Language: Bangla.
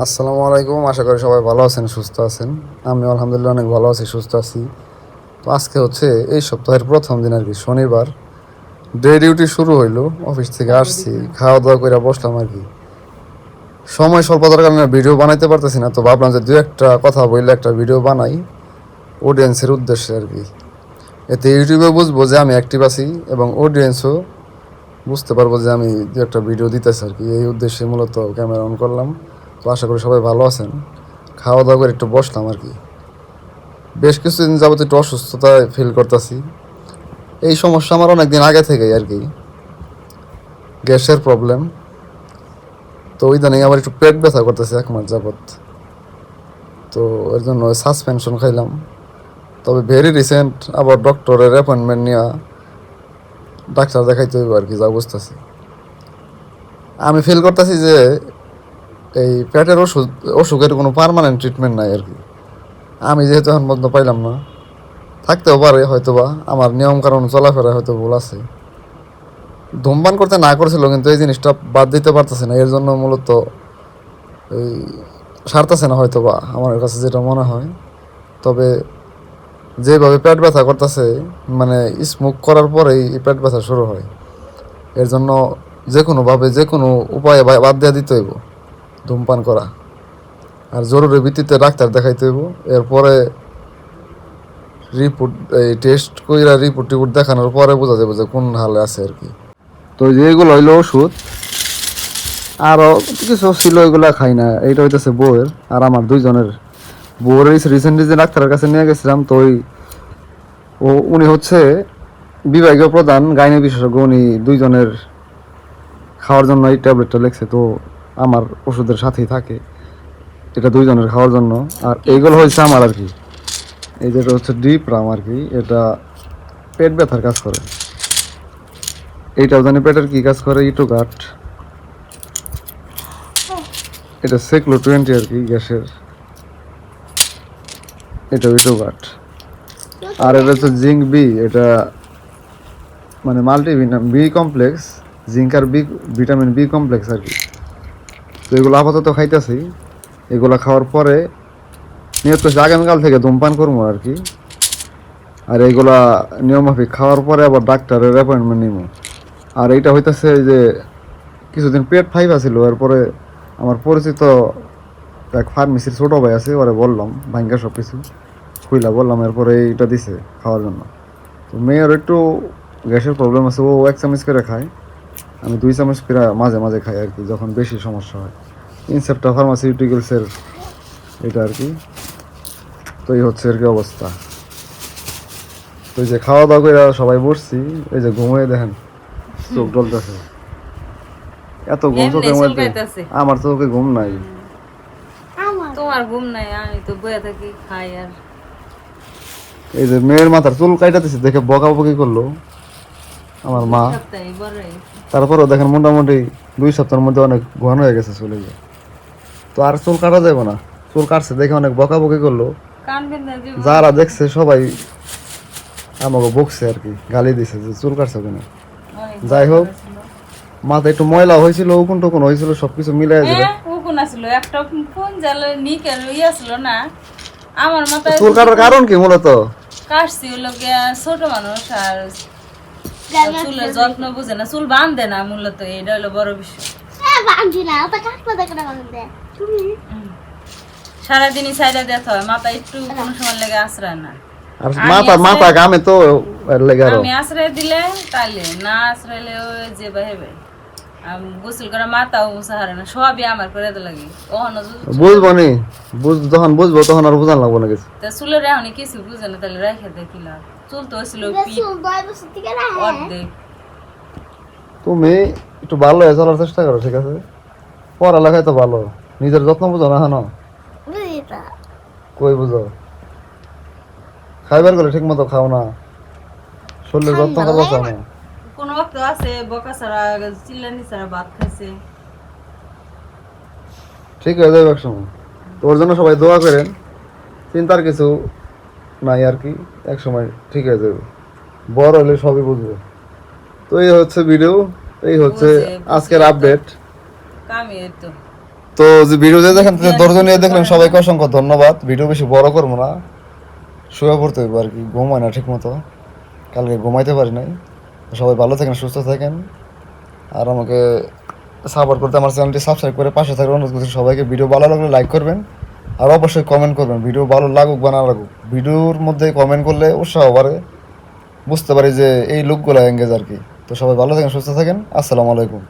আসসালামু আলাইকুম, আশা করি সবাই ভালো আছেন, সুস্থ আছেন। আমি আলহামদুলিল্লাহ অনেক ভালো আছি, সুস্থ আছি। তো আজকে হচ্ছে এই সপ্তাহের প্রথম দিন আর কি, শনিবার। ডে ডিউটি শুরু হইলো, অফিস থেকে আসছি, খাওয়া দাওয়া করে বসলাম আর কি। সময় স্বল্পতার কারণে ভিডিও বানাইতে পারতেছি না, তো ভাবলাম যে দু একটা কথা বললে একটা ভিডিও বানাই অডিয়েন্সের উদ্দেশ্যে আর কি। এতে ইউটিউবে বুঝবো যে আমি অ্যাক্টিভ আছি এবং অডিয়েন্সও বুঝতে পারবো যে আমি দু একটা ভিডিও দিতেছি আর কি। এই উদ্দেশ্যে মূলত ক্যামেরা অন করলাম। তো আশা করি সবাই ভালো আছেন। খাওয়া দাওয়া করে একটু বসলাম আর কি। বেশ কিছুদিন যাবত একটু অসুস্থতায় ফিল করতেছি। এই সমস্যা আমার অনেক দিন আগে থেকেই আর কি, গ্যাসের প্রবলেম। তো ইদানিং আবার একটু পেট ব্যথা করতেছে 1 মাস যাবত। তো এর জন্য সাসপেনশন খাইলাম। তবে ভেরি রিসেন্ট আবার ডক্টরের অ্যাপয়েন্টমেন্ট নেওয়া, ডাক্তার দেখাইতে হইব আর কি, যা বুঝতেছি। আমি ফিল করতেছি যে এই পেটের অসুখের কোনো পার্মানেন্ট ট্রিটমেন্ট নাই আর কি। আমি যেহেতু এখন পর্যন্ত পাইলাম না, থাকতেও পারে হয়তোবা আমার নিয়ম কারণ চলাফেরা হয়তো ভুল আছে। ধূমপান করতে না করেছিল, কিন্তু এই জিনিসটা বাদ দিতে পারতেছে না। এর জন্য মূলত এই সারতেছে না হয়তো বা, আমার কাছে যেটা মনে হয়। তবে যেভাবে পেট ব্যথা করতেছে, মানে স্মোক করার পরেই এই পেট ব্যথা শুরু হয়। এর জন্য যে কোনোভাবে যে কোনো উপায়ে বাদ দিয়ে দিতে হইব ধূমপান করা। আর জরুরি ভিত্তিতে ডাক্তার দেখাইতে হইব। এরপরে রিপোর্ট, এই টেস্ট কইরা রিপোর্ট টিপোর্ট দেখানোর পরে বোঝা যাবে যে কোন হালে আছে আর কি। তো যেগুলো হইলো ওষুধ, আরও কিছু ছিল, এগুলা খাই না। এইটা হইতেছে বউয়ের আর আমার দুইজনের। বউয়ের রিসেন্টলি যে ডাক্তারের কাছে নিয়ে গেছিলাম, তো উনি হচ্ছে বিভাগীয় প্রধান গাইনি বিশেষজ্ঞ। উনি দুইজনের খাওয়ার জন্য এই ট্যাবলেটটা লিখছে। তো আমার ওষুধের সাথেই থাকে, এটা দুইজনের খাওয়ার জন্য। আর এইগুলো হয়েছে আমার আর কি। এই যেটা হচ্ছে ডিপ্রাম আর কি, এটা পেট ব্যথার কাজ করে। এইটাও জানি পেটের কি কাজ করে, ইটোগাট। এটা সেক্লো 20 আর কি, গ্যাসের। এটা ইটোগাট। আর এটা হচ্ছে জিঙ্ক বি, এটা মানে মাল্টিভিটামিন বি কমপ্লেক্স, জিঙ্ক আর বি, ভিটামিন বি কমপ্লেক্স আর কি। তো এগুলো আপাতত খাইতেছি। এগুলো খাওয়ার পরে নিয়ত করছি আগামীকাল থেকে ধূমপান করবো আর কি। আর এইগুলা নিয়মমাফিক খাওয়ার পরে আবার ডাক্তারের অ্যাপয়েন্টমেন্ট নিব। আর এইটা হইতেছে যে কিছুদিন পেট ফাইবা ছিল, এরপরে আমার পরিচিত এক ফার্মেসির ছোটো ভাই আছে, ওরে বললাম ভাঙ্গা সব কিছু খুইলা বললাম, এরপরে এইটা দিছে খাওয়ার জন্য। তো মেয়ের একটু গ্যাসের প্রবলেম আছে, ও 1 চামচ করে খায়, আমি 2 চামচ করে মাঝে মাঝে খাই আর কি, যখন বেশি সমস্যা হয়। ইনসেপ্টা ফার্মাসিউটিক্যালসের এটা আর কি। তো এই হচ্ছে আর কি অবস্থা। তো এই যে খাওয়া দাওয়া করে সবাই বসছি, এই যে ঘুমিয়ে দেখেন চোখ ডলতেছে, এত ঘুম চোখের মধ্যে। আমার চোখে ঘুম নাই। তোমার ঘুম নাই, আমি তো বয়ে থাকি খাই। আর এই যে মেয়ের মাথার চুল কাটাতেছে দেখে বকাবকি করলো আমার মা। তারপরেও দেখেন মোটামুটি 2 সপ্তাহের মধ্যে অনেক ঘন হয়ে গেছে চুলে। তো আর চুল কাটা যাবে না, চুল কাটছে দেখে অনেক বকাবকি করলো। যারা দেখছে সবাই আমাকে বকছে আর কি, গালি দিছে যে চুল কাটছে কিনা। যাই হোক, মাথা একটু ময়লা হয়েছিল, উকুন টুকুন হয়েছিল, সবকিছু মিলাই দিল। উকুন আসলো একটা, কোন জালে নিকেল আসলো না আমার মাথায়। চুল কাটার কারণ কি মূলত? কাটছি হলো গিয়া ছোট মানুষ, আর চুলের যত্ন বুঝে না, চুল বাঁধে না মূলত, এটা হলো বড় বিষয়। সারাদিনই সাইডে দেখতে হয়, মাথা একটু কোনো সময় লেগে আশ্রয় না। আর মাথা গামে তো লেগে, আমি আশ্রয় দিলে তাইলে না আশ্রয়লে ওই যে বাহেবে গোসল করে মাথাও মুছা হারে না, সবই আমার করে তো লাগে। বুঝবো নি, যখন বুঝবো তখন আর বুঝান লাগবো না কিছু। তা চুলের এখন কিছু বুঝে না, তাহলে রেখে দেখিলাম। চুল তো হয়েছিল অর্ধেক। তুমি একটু ভালো হয়ে চলার চেষ্টা করো, ঠিক আছে? পড়ালেখায় তো ভালো, নিজের যত্ন বুঝো না কেন? কই বুঝো? খাইবার গেলে ঠিক মতো খাও না, শরীরের যত্ন করবো চাও না। কোন বক্ত আছে বকা ছাড়া চিল্লানি ছাড়া ভাত খাইছে। ঠিক হয়ে যাবে একসময়। তোর জন্য সবাই দোয়া করেন, চিন্তার কিছু নাই আর কি, এক সময় ঠিক হয়ে যাবে। বড় হলে সবই বুঝবে। তো এই হচ্ছে ভিডিও, এই হচ্ছে আজকের আপডেট। কামি তো তো যে ভিডিও যে দেখেন ধৈর্য নিয়ে দেখলেন সবাইকে অসংখ্য ধন্যবাদ। ভিডিও বেশি বড় করবো না, শুয়ে পড়তে হইব আর কি, ঘুমায় না ঠিক মতো, কালকে ঘুমাইতে পারি নাই। সবাই ভালো থাকেন, সুস্থ থাকেন, আর আমাকে সাপোর্ট করতে আমার চ্যানেলটি সাবস্ক্রাইব করে পাশে থাকার অনুরোধ করছি সবাইকে। ভিডিও ভালো লাগলে লাইক করবেন, আর অবশ্যই কমেন্ট করবেন, ভিডিও ভালো লাগুক বা না লাগুক। ভিডিওর মধ্যে কমেন্ট করলে উৎসাহ বাড়ে, বুঝতে পারি যে এই লোকগুলো এঙ্গেজ আর কি। তো সবাই ভালো থাকেন, সুস্থ থাকেন, আসসালামু আলাইকুম।